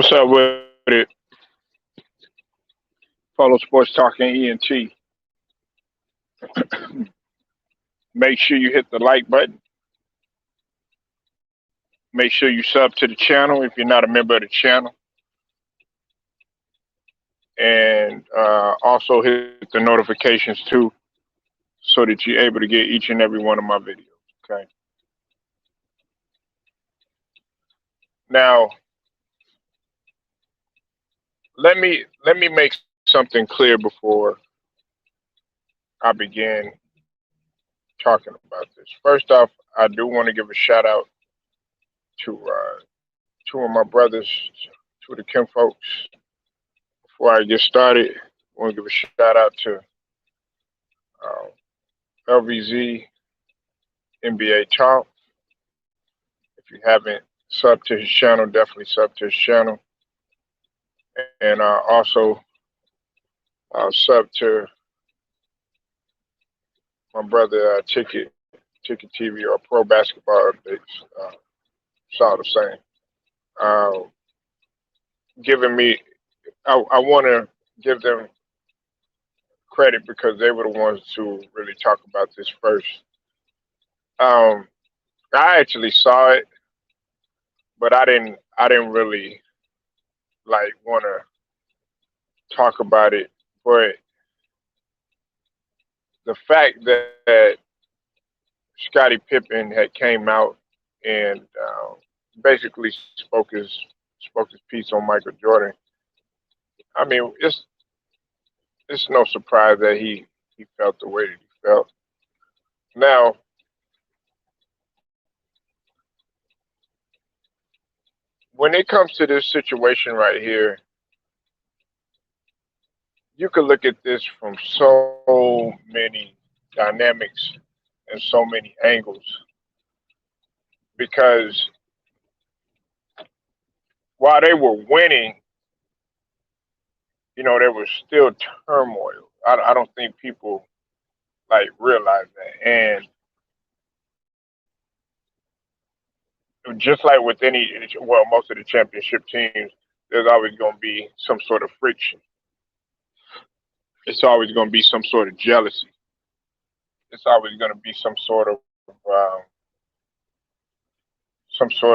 What's up with it? Follow Sports Talking ENT. Make sure you hit the like button. Make sure you sub to the channel if you're not a member of the channel. And also hit the notifications too so that you're able to get each and every one of my videos. Okay. Now, let me make something clear before I begin talking about this. First off, I do want to give a shout out to two of my brothers, two of the Kim folks. Before I get started, I want to give a shout out to uh, LVZ NBA Talk. If you haven't subbed to his channel, definitely sub to his channel. And also sub to my brother Ticket TV or Pro Basketball Updates. It's all the same. Uh, Giving me, I want to give them credit because they were the ones to really talk about this first. Um, I actually saw it, but I didn't really like want to talk about it. But the fact that Scottie Pippen had came out and basically spoke his piece on Michael Jordan. I mean, it's no surprise that he felt the way that he felt. Now, when it comes to this situation right here, you could look at this from so many dynamics and so many angles because while they were winning, there was still turmoil. I don't think people like realize that. And just like with most of the championship teams, there's always going to be some sort of friction. It's always going to be some sort of jealousy. It's always going to be some sort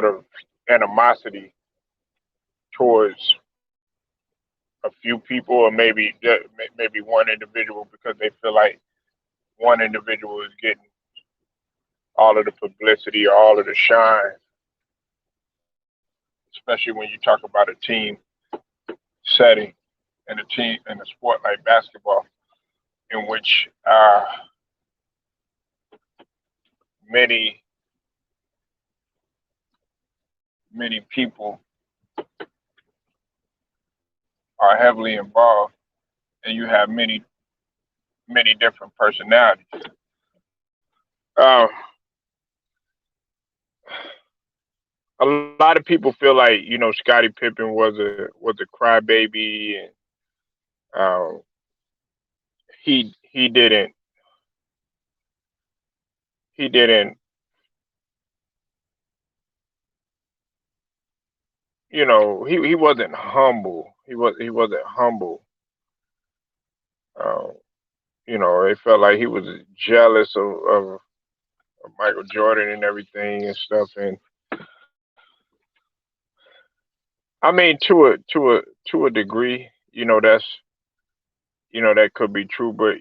of animosity towards a few people, or maybe one individual because they feel like one individual is getting all of the publicity or all of the shine, especially when you talk about a team setting and a team and a sport like basketball, in which many many people are heavily involved, and you have many different personalities. Uh, a lot of people feel like Scottie Pippen was a crybaby, and um, he didn't he wasn't humble. He wasn't humble. Uh, it felt like he was jealous of Michael Jordan and everything and stuff. And I mean, to a degree, that could be true. But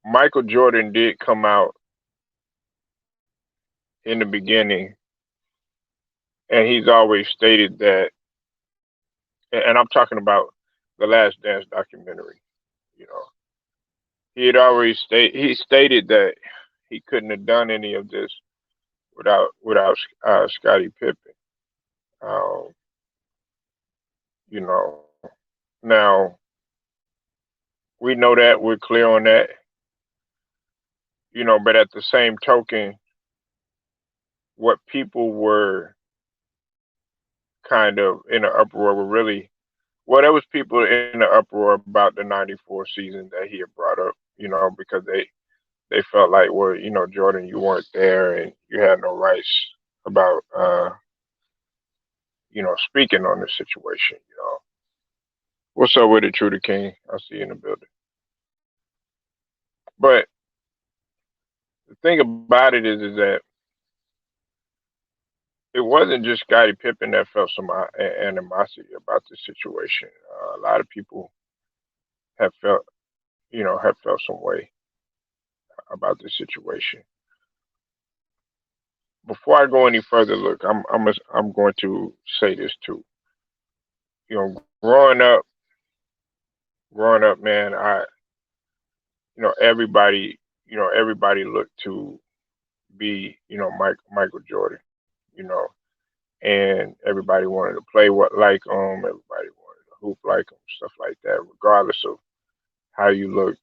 Michael Jordan did come out in the beginning, and he's always stated that. And I'm talking about the Last Dance documentary. You know, he stated that he couldn't have done any of this without Scottie Pippen. Um, you know, now we know that we're clear on that. But at the same token, what people were kind of in the uproar were really there was people in the uproar about the '94 season that he had brought up. Because they felt like, well, Jordan, you weren't there and you had no rights about speaking on this situation. What's up with it, True the King? I see you in the building. But the thing about it is that it wasn't just Scottie Pippen that felt some animosity about this situation. A lot of people have felt some way about this situation. Before I go any further, look, I'm going to say this too. Growing up, man, everybody looked to be, Michael Jordan, you know, and everybody wanted to play like him. Everybody wanted to hoop like him, stuff like that, regardless of how you looked.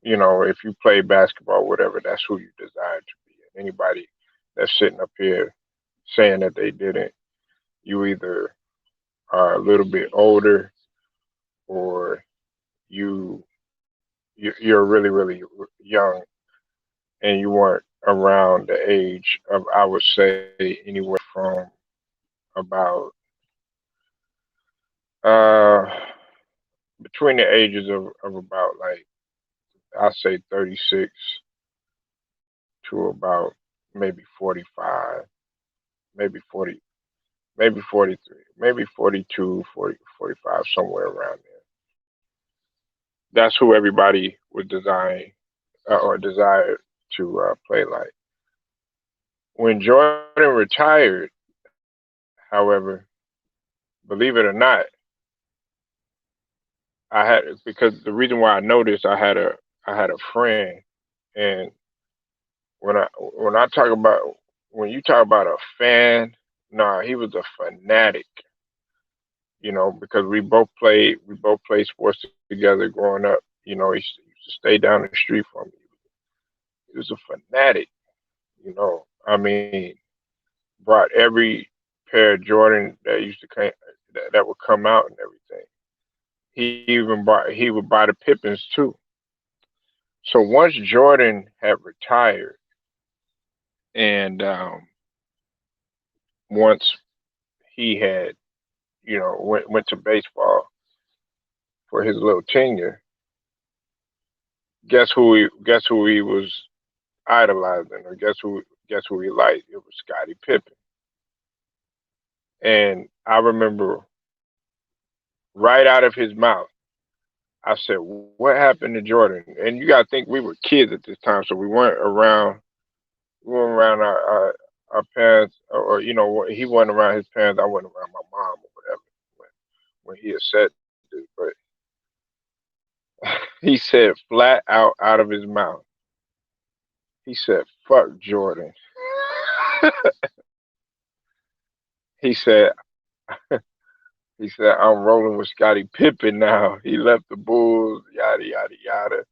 If you play basketball, whatever, that's who you desire to be. And anybody that's sitting up here saying that they didn't, you either are a little bit older or you you're really really young and you weren't around the age of, I would say, anywhere from about uh between the ages of about, like, I say 36 to about maybe 45, maybe 40, maybe 43, maybe 42, 40, 45, somewhere around there. That's who everybody would design or desire to play like. When Jordan retired, however, believe it or not, because the reason why I know this, I had a friend, and when you talk about a fan, nah, he was a fanatic. Because we both played sports together growing up. He used to stay down the street from me. He was a fanatic. I mean, brought every pair of Jordan that would come out and everything. He would buy the Pippins too. So once Jordan had retired, and once he had went to baseball for his little tenure, guess who he was idolizing, or guess who he liked? It was Scottie Pippen. And I remember right out of his mouth, I said, "What happened to Jordan?" And you got to think we were kids at this time, so we weren't around our parents, or he wasn't around his parents. I wasn't around my mom or whatever when he had said this, but he said flat out of his mouth, he said, "Fuck Jordan." He said, "I'm rolling with Scottie Pippen now. He left the Bulls, yada yada yada."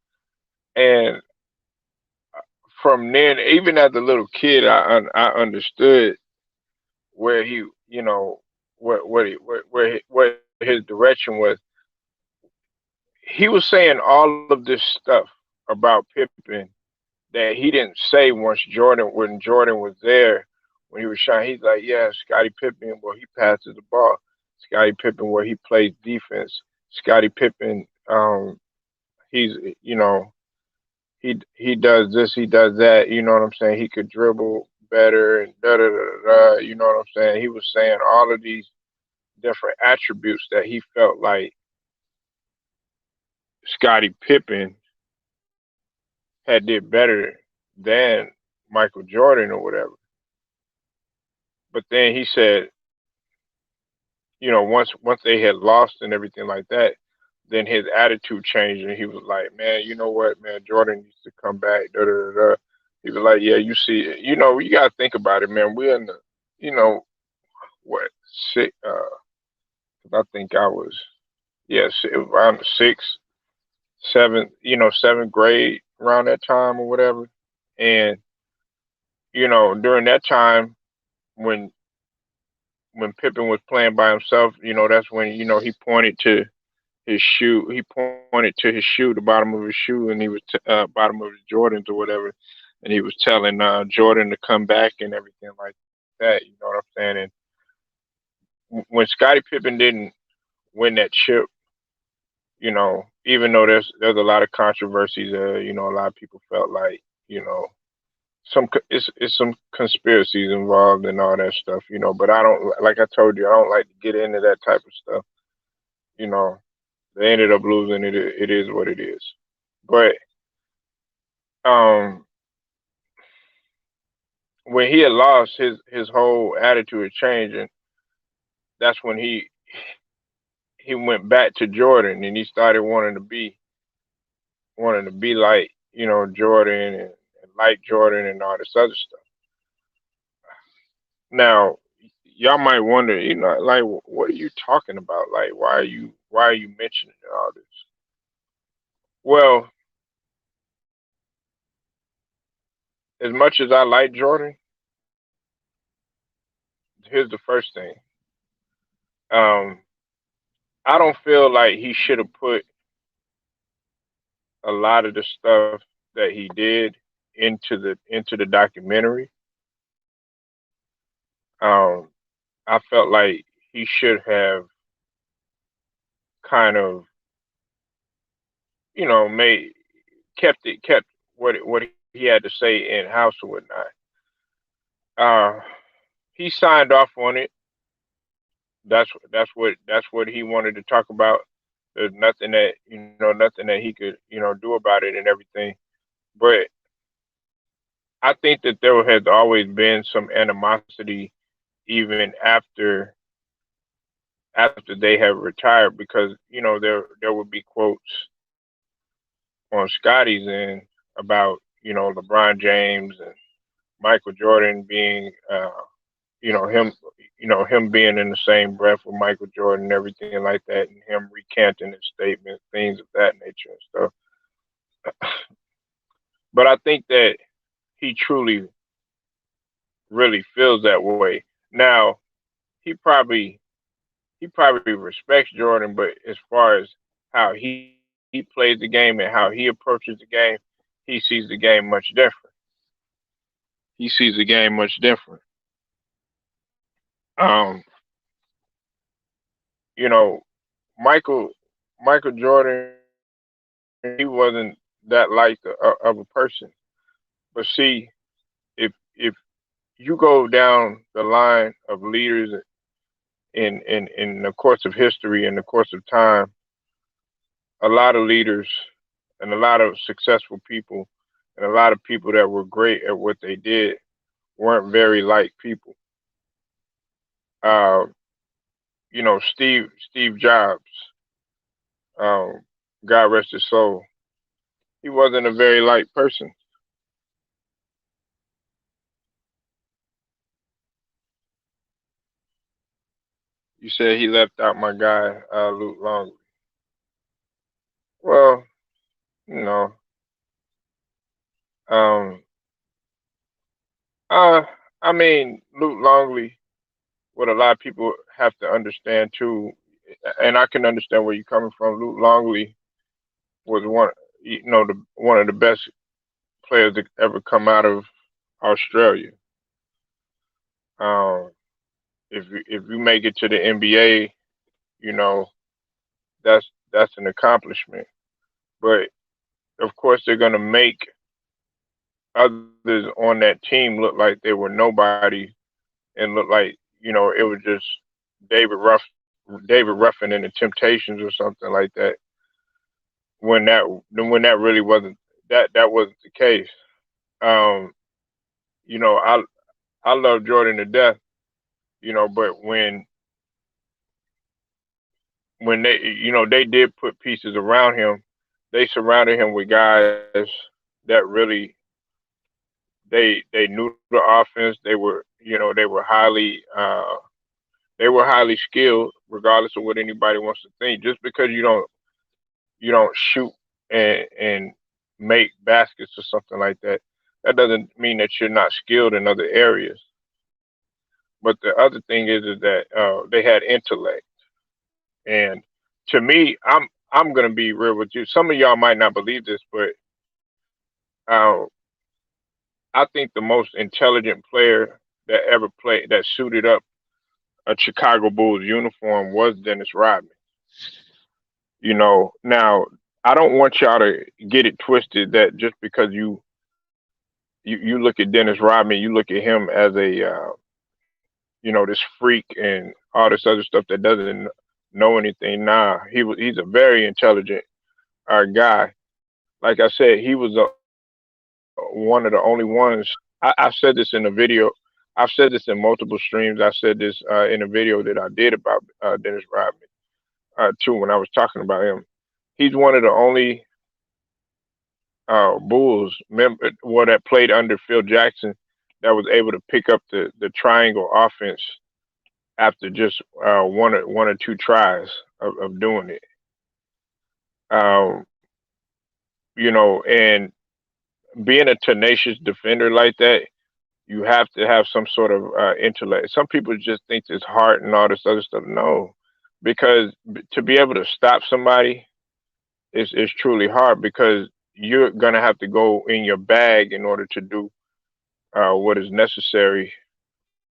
And from then, even as a little kid, I understood where he, what his direction was. He was saying all of this stuff about Pippen that he didn't say when Jordan was there, when he was shot. He's like, "Yeah, Scottie Pippen, well, he passes the ball. Scottie Pippen, where he plays defense. Scottie Pippen, he's he does this, he does that. You know what I'm saying? He could dribble better and da da da da. You know what I'm saying?" He was saying all of these different attributes that he felt like Scottie Pippen had did better than Michael Jordan or whatever. But then he said, once they had lost and everything like that, then his attitude changed, and he was like, "Man, you know what, man? Jordan needs to come back." Da da da. Da. He was like, "Yeah, you see, you gotta think about it, man. We're in the, you know, what six? I think I was, yes, it was around the sixth, seventh, seventh grade, around that time or whatever. And during that time, when Pippen was playing by himself, that's when he pointed to his shoe. He pointed to his shoe, the bottom of his shoe, and he was bottom of his Jordans or whatever, and he was telling Jordan to come back and everything like that. You know what I'm saying? And when Scottie Pippen didn't win that chip, even though there's a lot of controversies, a lot of people felt like, it's some conspiracies involved and all that stuff, but I don't, like I told you, I don't like to get into that type of stuff. You know, they ended up losing it. It is what it is. But um, when he had lost, his whole attitude had changed, and that's when he went back to Jordan, and he started wanting to be like Jordan and like Jordan and all this other stuff. Now, y'all might wonder, like, what are you talking about? Like, why are you mentioning all this? Well, as much as I like Jordan, here's the first thing. Um, I don't feel like he should have put a lot of the stuff that he did into the documentary. Um, I felt like he should have kind of, made kept what he had to say in house or whatnot. Uh, he signed off on it. That's what he wanted to talk about. There's nothing that he could do about it and everything. But I think that there has always been some animosity even after they have retired, because there would be quotes on Scotty's end about LeBron James and Michael Jordan being him him being in the same breath with Michael Jordan and everything like that, and him recanting his statements, things of that nature and stuff. But I think that he truly really feels that way. Now, he probably he probably respects Jordan, but as far as how he plays the game and how he approaches the game, he sees the game much different. He sees the game much different. Um, you know, Michael Michael Jordan, he wasn't that light of a person. But see, if you go down the line of leaders in the course of history, in the course of time, a lot of leaders and a lot of successful people and a lot of people that were great at what they did weren't very liked people. Uh, Steve Jobs, um, God rest his soul, he wasn't a very liked person. You said he left out my guy, Luke Longley. Well, you know, um, uh, I mean, Luke Longley, what a lot of people have to understand too, and I can understand where you're coming from. Luke Longley was one of the best players to ever come out of Australia. Um, if you make it to the NBA, you know that's an accomplishment. But of course, they're gonna make others on that team look like they were nobody and look like it was just David Ruff, David Ruffin and the Temptations or something like that. When that really that wasn't the case. Um, I love Jordan to death, but when they did put pieces around him, they surrounded him with guys that really they knew the offense. They were highly skilled, regardless of what anybody wants to think. Just because you don't shoot and make baskets or something like that, that doesn't mean that you're not skilled in other areas. But the other thing is that they had intellect, and to me, I'm gonna be real with you. Some of y'all might not believe this, but uh, I think the most intelligent player that ever played, that suited up a Chicago Bulls uniform was Dennis Rodman. Now I don't want y'all to get it twisted that just because you look at Dennis Rodman, you look at him as this freak and all this other stuff that doesn't know anything. Nah, he's a very intelligent guy. Like I said, he was one of the only ones. I've said this in a video. I've said this in multiple streams. I said this in a video that I did about Dennis Rodman too when I was talking about him. He's one of the only Bulls member that played under Phil Jackson that was able to pick up the triangle offense after just one or two tries of doing it. Um, and being a tenacious defender like that, you have to have some sort of intellect. Some people just think it's heart and all this other stuff. No, because to be able to stop somebody is truly hard because you're gonna have to go in your bag in order to do what is necessary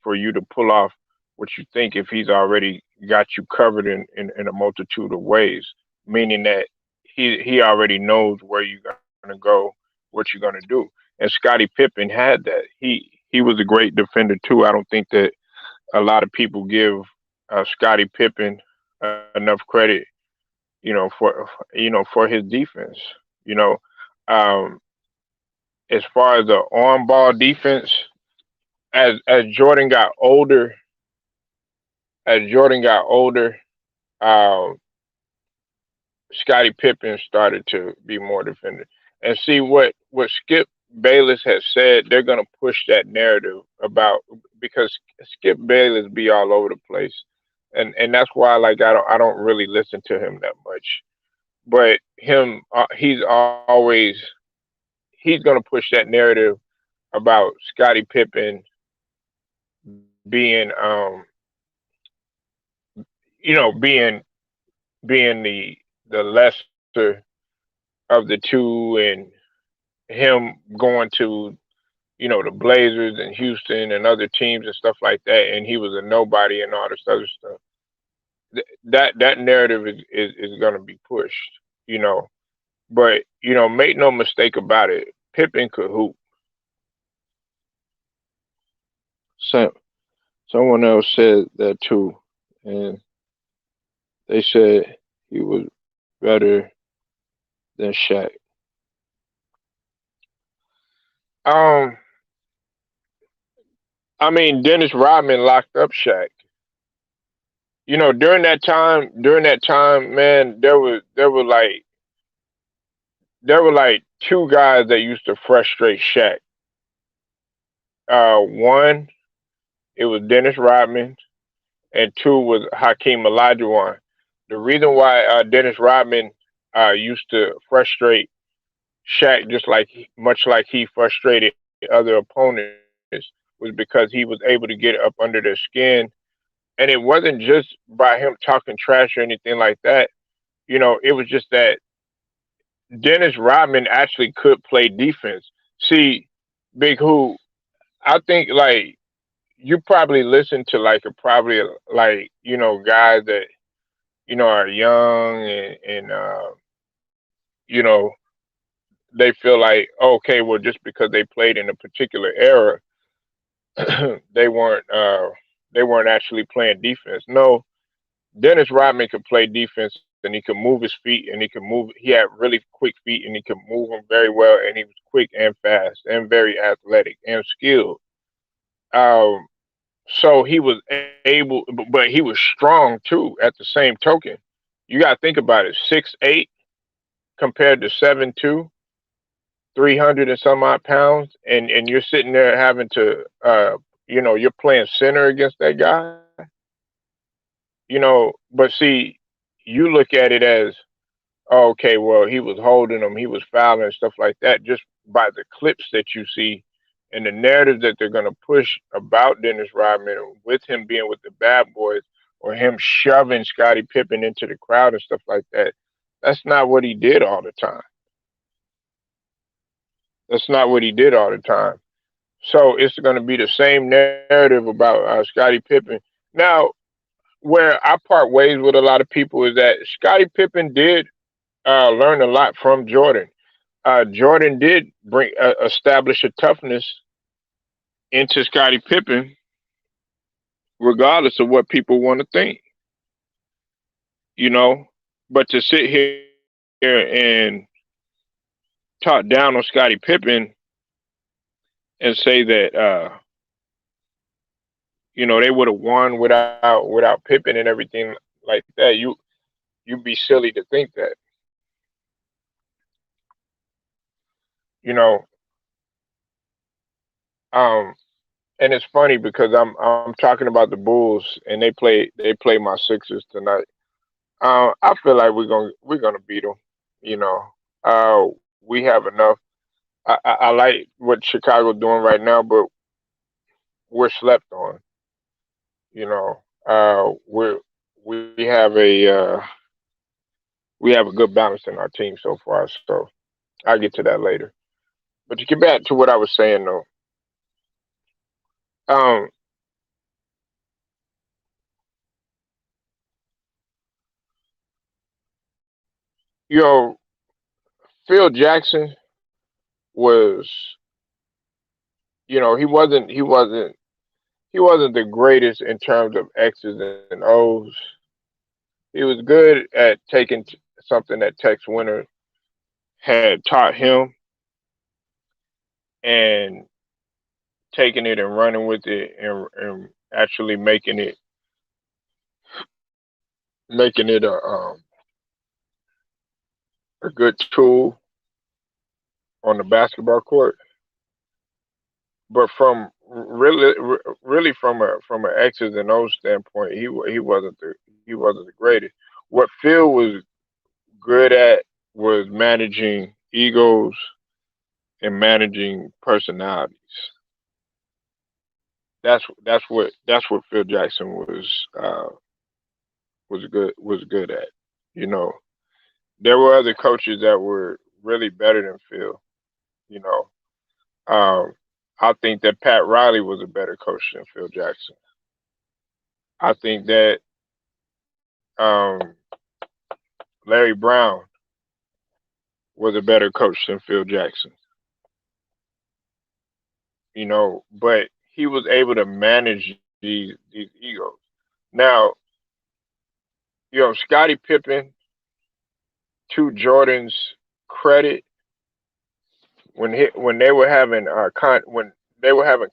for you to pull off what you think if he's already got you covered in a multitude of ways, meaning that he already knows where you're gonna go, what you're gonna do. And Scottie Pippen had that. He was a great defender too. I don't think that a lot of people give Scottie Pippen enough credit, for his defense. You know, um, as far as the on ball defense, as Jordan got older, as Jordan got older, um, Scottie Pippen started to be more defender. And see what Skip Bayless has said, they're gonna push that narrative about because Skip Bayless be all over the place. And that's why like I don't really listen to him that much. But him he's gonna push that narrative about Scottie Pippen being being the lesser of the two and him going to the Blazers and Houston and other teams and stuff like that, and he was a nobody and all this other stuff. That narrative is going to be pushed, you know. But make no mistake about it, Pippen could hoop. So someone else said that too, and they said he was better than Shaq. Um, I mean, Dennis Rodman locked up Shaq. During that time, man, there were like two guys that used to frustrate Shaq. One, it was Dennis Rodman, and two was Hakeem Olajuwon. The reason why Dennis Rodman used to frustrate Shaq much like he frustrated other opponents was because he was able to get up under their skin, and it wasn't just by him talking trash or anything like that. It was just that Dennis Rodman actually could play defense. See, Big Who, I think like you probably listen to probably like guys that are young and you know they feel like okay, well, just because they played in a particular era, they weren't actually playing defense. No, Dennis Rodman could play defense and he could move his feet and he had really quick feet and he could move them very well and he was quick and fast and very athletic and skilled. Um, so he was able, but he was strong too. At the same token, you got to think about it: 6'8" compared to 7'2", 300 and some odd pounds, and you're sitting there having to, you're playing center against that guy. But see, you look at it as, oh, okay, well, he was holding him, he was fouling and stuff like that, just by the clips that you see and the narrative that they're going to push about Dennis Rodman with him being with the bad boys or him shoving Scottie Pippen into the crowd and stuff like that. That's not what he did all the time. That's not what he did all the time. So it's going to be the same narrative about Scottie Pippen. Now, where I part ways with a lot of people is that Scottie Pippen did learn a lot from Jordan. Jordan did bring establish a toughness into Scottie Pippen, regardless of what people want to think, you know. But to sit here and talk down on Scottie Pippen and say that they would have won without Pippen and everything like that, you'd be silly to think that, you know. Um, and it's funny because I'm talking about the Bulls and they play my Sixers tonight. I feel like we're gonna beat them. You know, we have enough. I like what Chicago doing right now, but we're slept on. You know, we have a good balance in our team so far. So I'll get to that later. But to get back to what I was saying though, um, you know, Phil Jackson was, he wasn't the greatest in terms of X's and O's. He was good at taking something that Tex Winter had taught him and taking it and running with it and actually making it a good tool on the basketball court. But from really from a X's and O's standpoint, he wasn't the greatest. What Phil was good at was managing egos and managing personalities. That's what Phil Jackson was good at. You know, there were other coaches that were really better than Phil. You know, um, I think that Pat Riley was a better coach than Phil Jackson. I think that um, Larry Brown was a better coach than Phil Jackson. But he was able to manage these egos. Now, Scottie Pippen, to Jordan's credit, when they were having they were having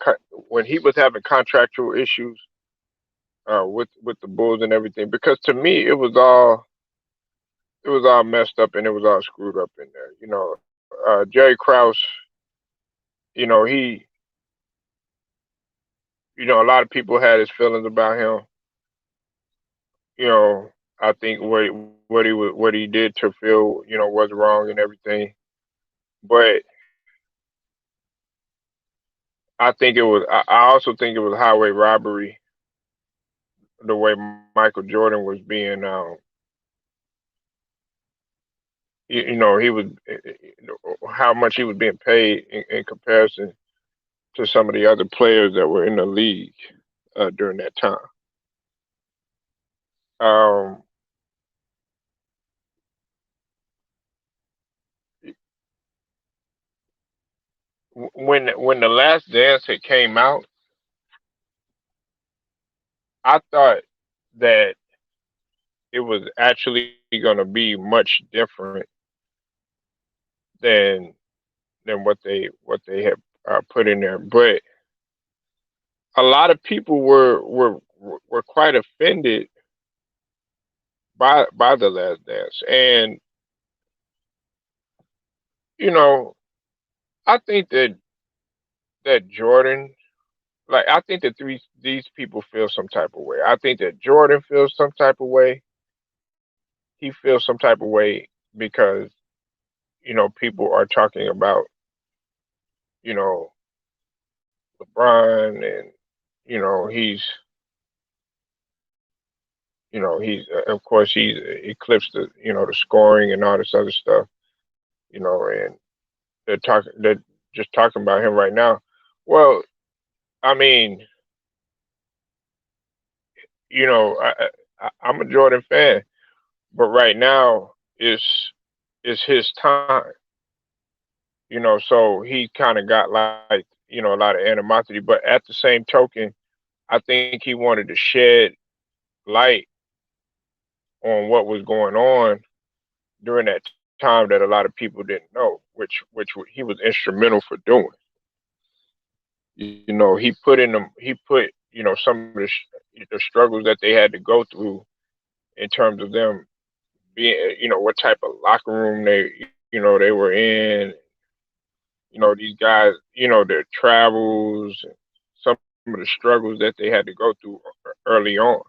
when he was having contractual issues with the Bulls and everything, because to me it was all messed up and it was all screwed up in there. Jerry Krause, he, a lot of people had his feelings about him. You know, I think what he did to Phil, was wrong and everything. But I also think it was highway robbery the way Michael Jordan was being, he was, how much he was being paid in comparison to some of the other players that were in the league during that time. Um, when the Last Dance had came out, I thought that it was actually going to be much different than what they had put in there. But a lot of people were quite offended by the Last Dance, and you know, I think that Jordan, like, I think that these people feel some type of way. I think that Jordan feels some type of way. He feels some type of way because people are talking about you know LeBron, and he's of course he's eclipsed the scoring and all this other stuff. And they're just talking about him right now. Well, I mean, you know, I, I'm a Jordan fan, but right now it's his time. So he kind of got like a lot of animosity. But at the same token, I think he wanted to shed light on what was going on during that time that a lot of people didn't know, which he was instrumental for doing. He put in them. He put some of the struggles that they had to go through in terms of them being what type of locker room they were in. These guys, their travels, and some of the struggles that they had to go through early on.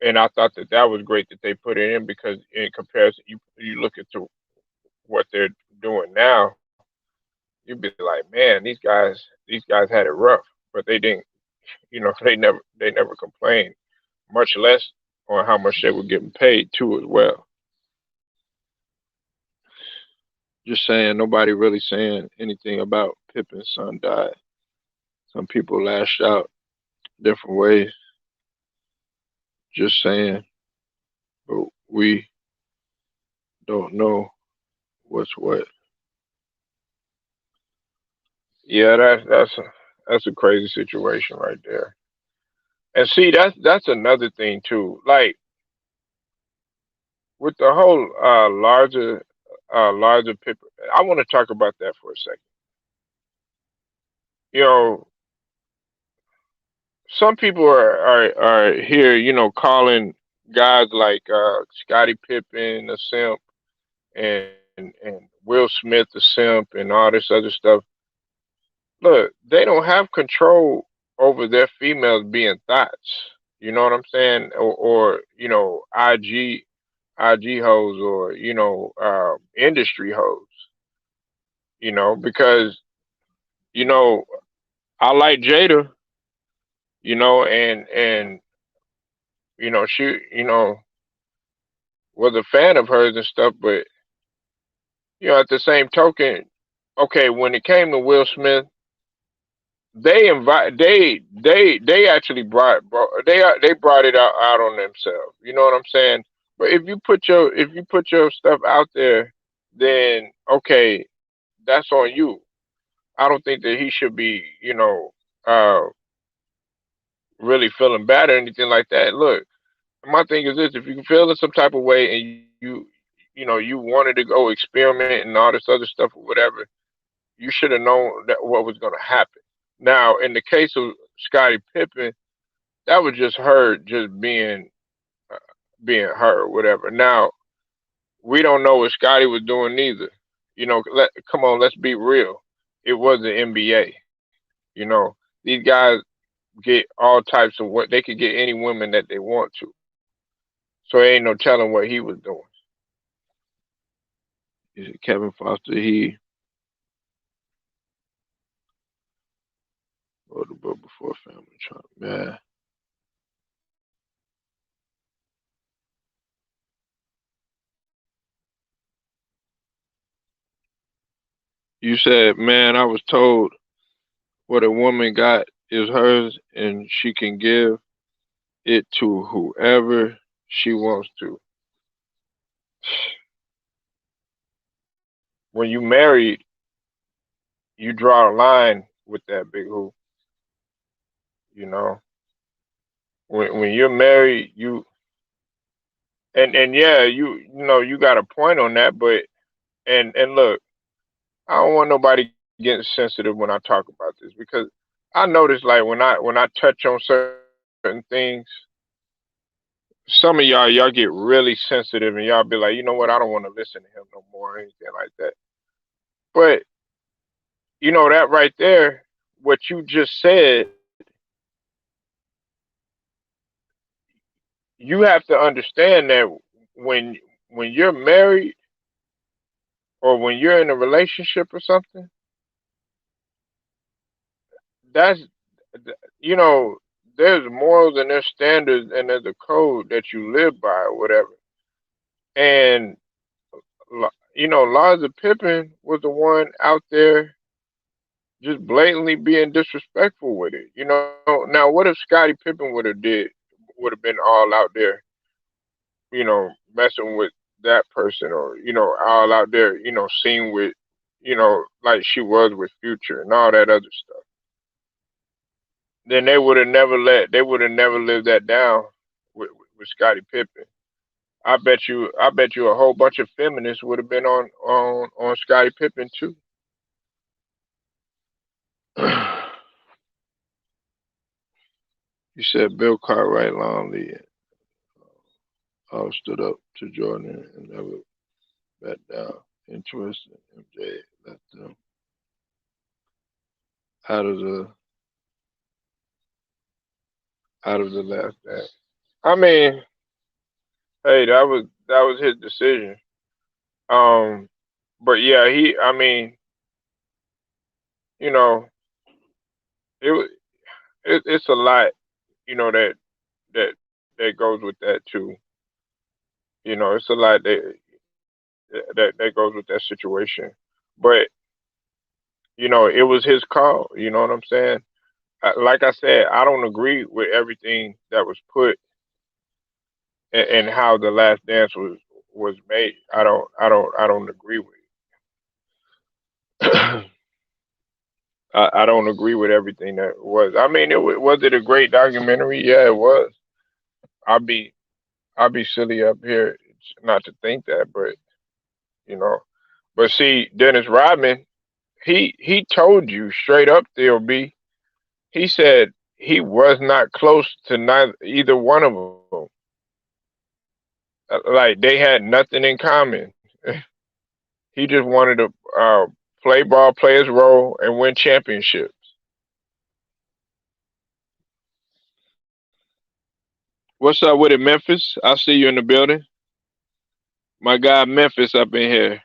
And I thought that that was great that they put it in because in comparison, you look at what they're doing now, you'd be like, man, these guys had it rough, but they didn't. They never complained, much less on how much they were getting paid too as well. Just saying, nobody really saying anything about Pippen's son died. Some people lashed out different ways. Just saying, but we don't know what's what. Yeah, that's a crazy situation right there. And see, that's another thing too. Like with the whole larger Pippen, I want to talk about that for a second. You know, some people are here, calling guys like Scottie Pippen a simp and Will Smith a simp and all this other stuff. Look, they don't have control over their females being thoughts. You know what I'm saying? Or IG hoes or industry hoes. Because you know I like Jada. And she was a fan of hers and stuff, but at the same token, okay, when it came to Will Smith, they actually they brought it out on themselves. You know what I'm saying? But if you put your stuff out there, then okay, that's on you. I don't think that he should be uh really feeling bad or anything like that. Look, my thing is this: if you feel in some type of way and you wanted to go experiment and all this other stuff or whatever, you should have known that what was going to happen. Now, in the case of Scottie Pippen, that was just her just uh, being her or whatever. Now, we don't know what Scottie was doing neither. Come on, let's be real. It was the NBA. These guys get all types of what they could get any women that they want to. So ain't no telling what he was doing. Is it Kevin Foster? He wrote the book before Family Trump. Yeah. You said, man, I was told what a woman got is hers and she can give it to whoever she wants to. When you married, you draw a line with that big who, you know. When you're married, and yeah, you got a point on that, but and look, I don't want nobody getting sensitive when I talk about this because I notice like when I touch on certain things, some of y'all get really sensitive and y'all be like, you know what, I don't want to listen to him no more or anything like that. But that right there, what you just said, you have to understand that when when you're married or when you're in a relationship or something, that's you know, there's morals and there's standards and there's a code that you live by or whatever. And Liza Pippen was the one out there just blatantly being disrespectful with it. Now what if Scottie Pippen would have did? would have been all out there, messing with that person, or all out there, seen with, like she was with Future and all that other stuff, then they would have never lived that down with Scottie Pippen. I bet you a whole bunch of feminists would have been on Scottie Pippen too. You said Bill Cartwright Longley all stood up to Jordan and never back down. Interesting. MJ let them out of the last dance. I mean, hey, that was his decision. Um, but yeah, I mean, you know, it, it's a lot, that that that goes with that too. It's a lot that goes with that situation. But it was his call. You know what I'm saying? Like I said, I don't agree with everything that was put and how the last dance was made. I don't agree with it. I don't agree with everything that was. I mean, was it a great documentary? Yeah, it was. I'd be I'd be silly up here not to think that, but you know. But see, Dennis Rodman, he told you straight up, Theo B. He said he was not close to either one of them. Like they had nothing in common. He just wanted to play ball, play his role, and win championships. What's up with it, Memphis? I see you in the building. My guy Memphis up in here.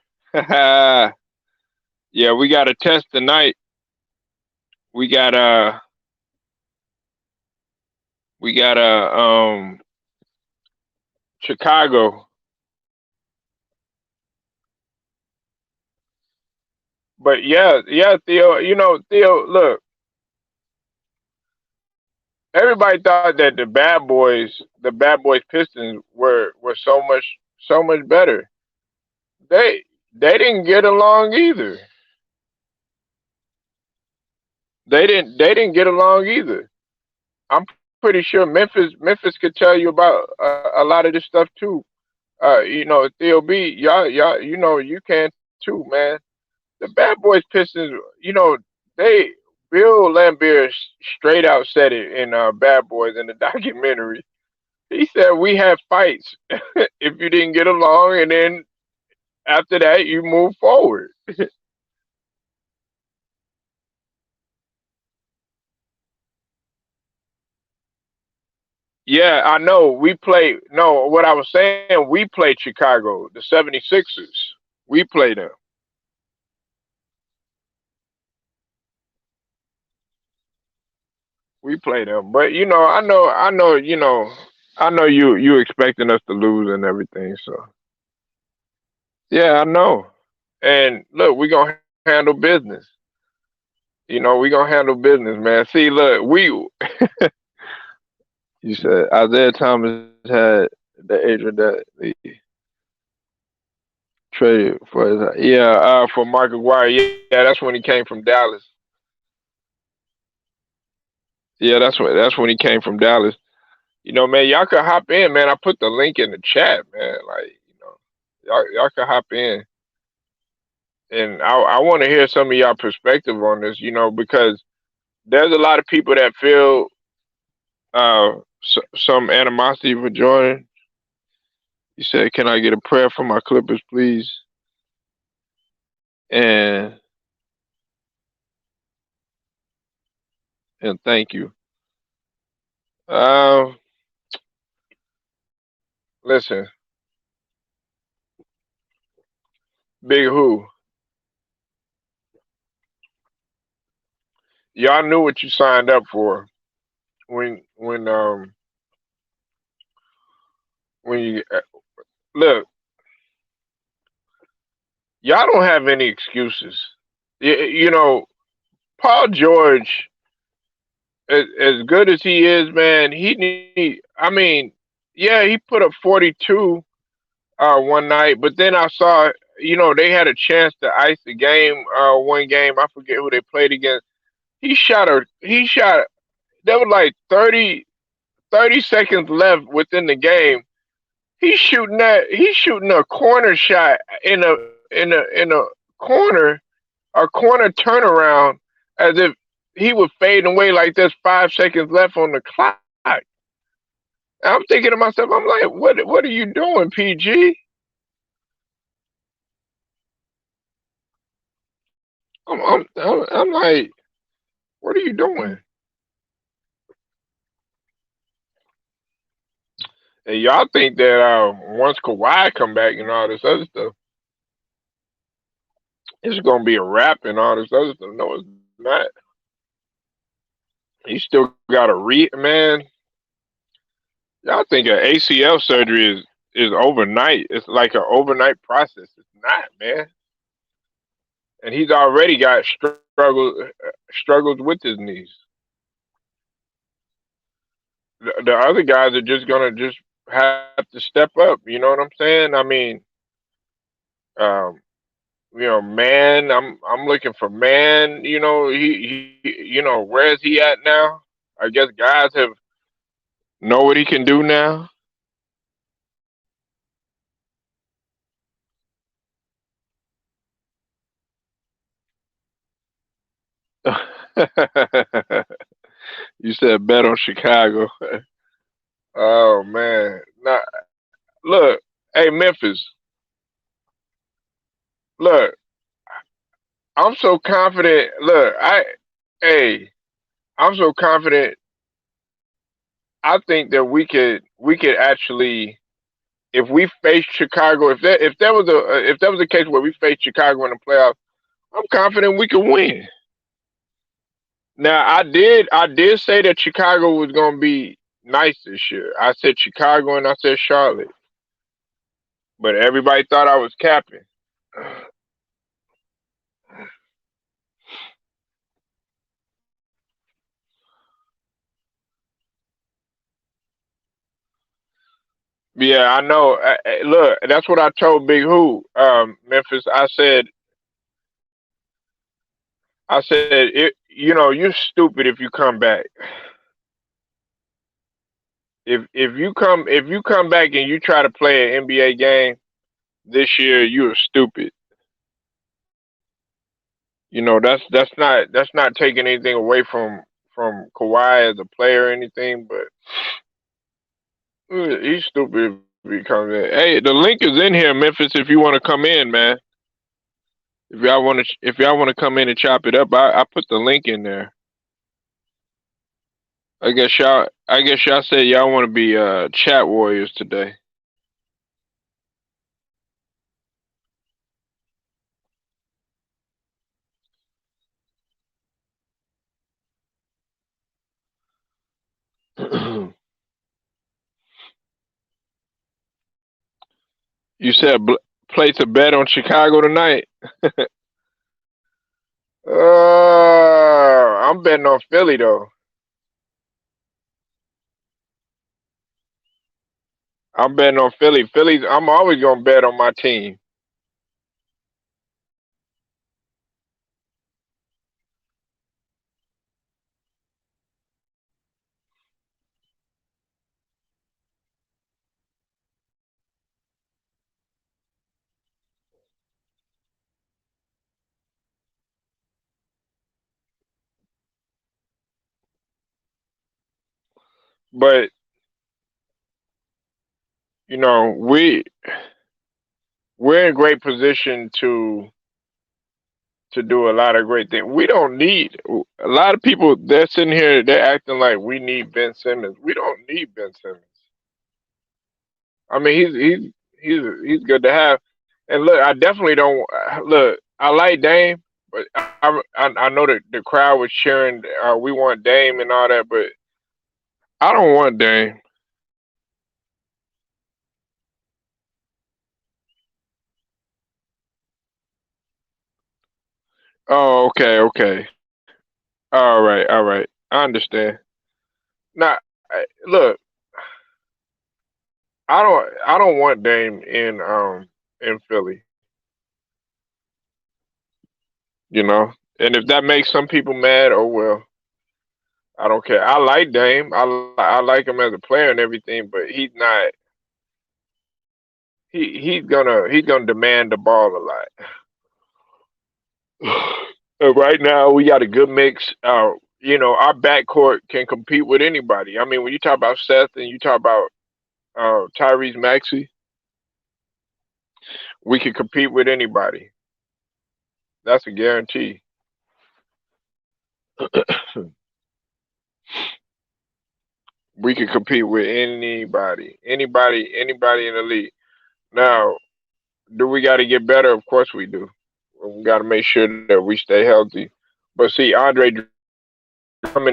Yeah, we got a test tonight. We got Chicago. But yeah, Theo, Theo, look, everybody thought that the Bad Boys Pistons were so much better. They didn't get along either. They didn't get along either. I'm pretty sure Memphis could tell you about a lot of this stuff too. Theo B, y'all, you can too, man. The Bad Boys Pistons, they Bill Lambier straight out said it in Bad Boys in the documentary. He said we had fights if you didn't get along, and then after that you move forward. Yeah, I know. We play. No, what I was saying, we played Chicago, the 76ers. We played them. We played them. But I know you expecting us to lose and everything. So yeah, I know. And look, we gonna handle business. We gonna handle business, man. See, look, you said Isaiah Thomas had the Adrian that he traded for for Mark Aguirre. Yeah, that's when he came from Dallas. Yeah, that's when he came from Dallas. Man, y'all could hop in, man. I put the link in the chat, man. Like, y'all could hop in, and I want to hear some of y'all perspective on this. Because there's a lot of people that feel some animosity for Jordan. He said, "Can I get a prayer for my Clippers, please?" And thank you. Um, Listen, Big Who, y'all knew what you signed up for when you look. Y'all don't have any excuses. Paul George, as good as he is, man, he need. I mean, yeah, he put up 42 one night, but then I saw, they had a chance to ice the game. One game, I forget who they played against. He shot. There was like 30 seconds left within the game. He's shooting a corner shot in a corner, a corner turnaround, as if he was fading away like there's 5 seconds left on the clock. I'm thinking to myself, I'm like, what are you doing, PG? I'm like, what are you doing? And y'all think that once Kawhi come back and all this other stuff, it's gonna be a wrap and all this other stuff. No, it's not. He still got a man. Y'all think an ACL surgery is overnight? It's like an overnight process. It's not, man. And he's already got struggles with his knees. The other guys are just gonna just have to step up. You know what I'm saying? I mean, um, man, I'm looking for man. Where is he at now? I guess guys have know what he can do now. You said bet on Chicago. Oh man, now look, hey Memphis, look, I'm so confident. Look, hey, I'm so confident. I think that we could actually, if we face Chicago, if that was a case where we face Chicago in the playoffs, I'm confident we could win. Now I did say that Chicago was gonna be nice this year. I said Chicago and I said Charlotte, but everybody thought I was capping. Yeah, I know. Look, that's what I told Big Who, Memphis. I said, you're stupid if you come back. If you come back and you try to play an NBA game this year, you're stupid. That's not taking anything away from Kawhi as a player or anything, but he's stupid if he comes in. Hey, the link is in here, Memphis. If you want to come in, man. If y'all want to come in and chop it up, I put the link in there. I guess y'all said y'all want to be chat warriors today. You said place a bet on Chicago tonight. I'm betting on Philly though. I'm betting on Philly. Philly's. I'm always gonna bet on my team. But we're in great position to do a lot of great things. We don't need a lot of people. They're sitting here. They're acting like we need Ben Simmons. We don't need Ben Simmons. I mean, he's good to have. And look, I definitely don't look. I like Dame, but I know that the crowd was cheering. We want Dame and all that, but I don't want Dame. Oh, okay, okay. All right, all right. I understand. Now, look. I don't want Dame in Philly, you know. And if that makes some people mad, oh well. I don't care. I like Dame. I like him as a player and everything, but he's not. He's gonna demand the ball a lot. Right now, we got a good mix. Our backcourt can compete with anybody. I mean, when you talk about Seth and you talk about Tyrese Maxey, we can compete with anybody. That's a guarantee. We can compete with anybody in the league. Now, do we got to get better? Of course we do. We got to make sure that we stay healthy. But see, Drummond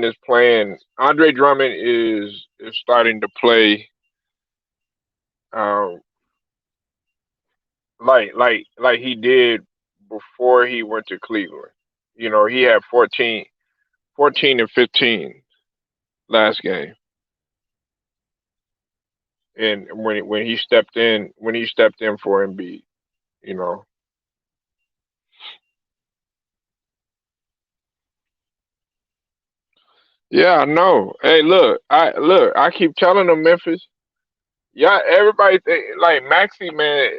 is playing. Andre Drummond is starting to play um, like he did before he went to Cleveland. You know, he had 14 and 15 last game, and when he stepped in for Embiid, you know. Yeah, I know. Hey, look. I keep telling them Memphis. Yeah, everybody think like Maxi, man.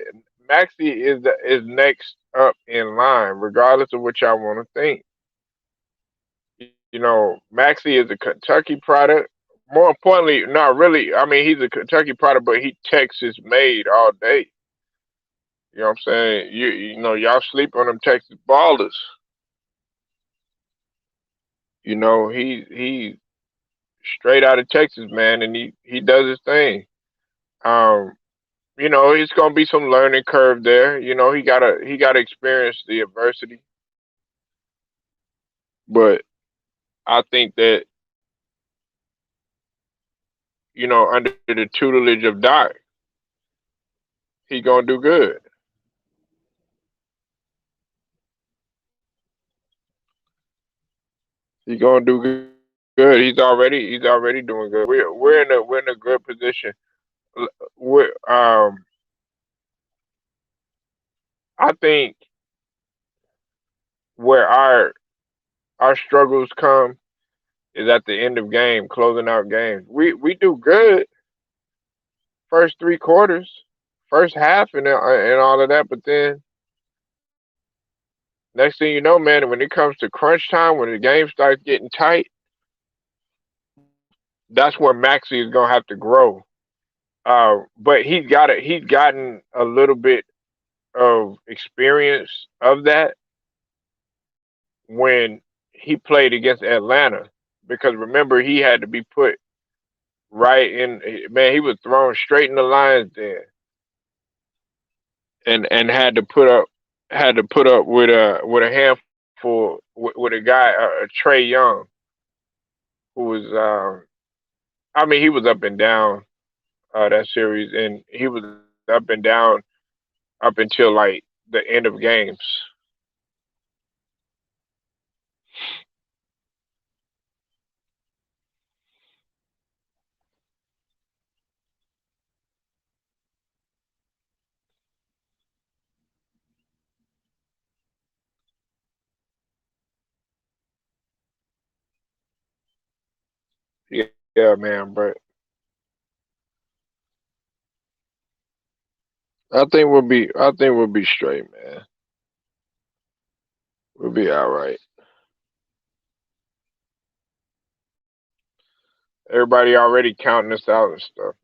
Maxi is next up in line, regardless of what y'all want to think. You know, Maxi is a Kentucky product. More importantly, not really. I mean, he's a Kentucky product, but he Texas made all day. You know what I'm saying? You know, y'all sleep on them Texas ballers. You know, he straight out of Texas, man, and he does his thing. Um, you know, it's gonna be some learning curve there. You know, he gotta experience the adversity. But I think that, you know, under the tutelage of Doc, he gonna do good. He gonna do good. He's already doing good. We're in a good position. We're I think where our struggles come is at the end of game, closing out games. We do good first 3 quarters, first half, and all of that, but then next thing you know, man, when it comes to crunch time, when the game starts getting tight, that's where Maxi is gonna have to grow. But he's gotten a little bit of experience of that when he played against Atlanta. Because remember, he had to be put right in. Man, he was thrown straight in the lines there, and had to put up with a handful with a guy, Trey Young, who was I mean, he was up and down that series, and he was up and down up until like the end of games. Yeah, man. But I think we'll be straight, man. We'll be all right. Everybody already counting us out and stuff.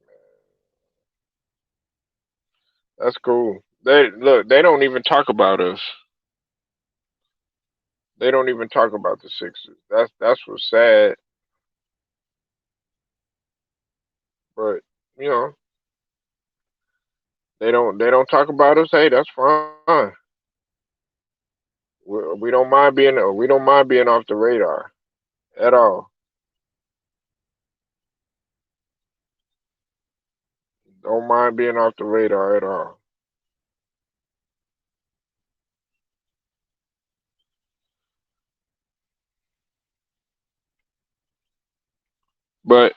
That's cool. They look. They don't even talk about us. They don't even talk about the Sixers. That's what's sad. But you know, they don't talk about us. Hey, that's fine. We don't mind being off the radar at all. Don't mind being off the radar at all. But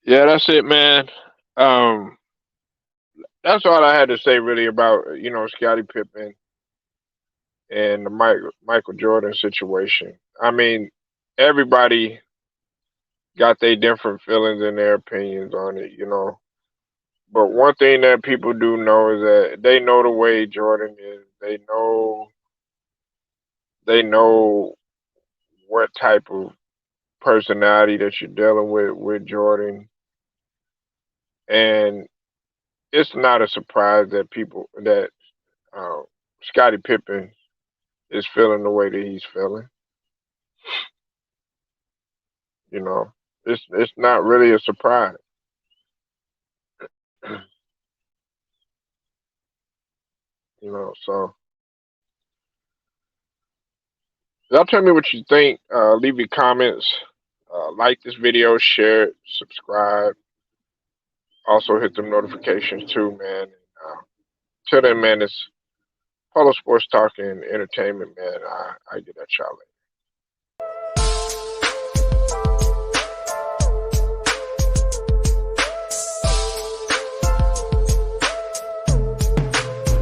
Yeah, that's it, man. Um, that's all I had to say really about Scottie Pippen and the Michael Jordan situation. I mean, everybody got their different feelings and their opinions on it. But one thing that people do know is that they know the way Jordan is. They know what type of personality that you're dealing with Jordan, and it's not a surprise that uh, Scottie Pippen is feeling the way that he's feeling. You know, it's not really a surprise. So y'all tell me what you think. Leave your comments. Like this video, share it, subscribe. Also hit them notifications too, man. Till then, man, it's Polo Sports Talk and Entertainment, man. I get at y'all later.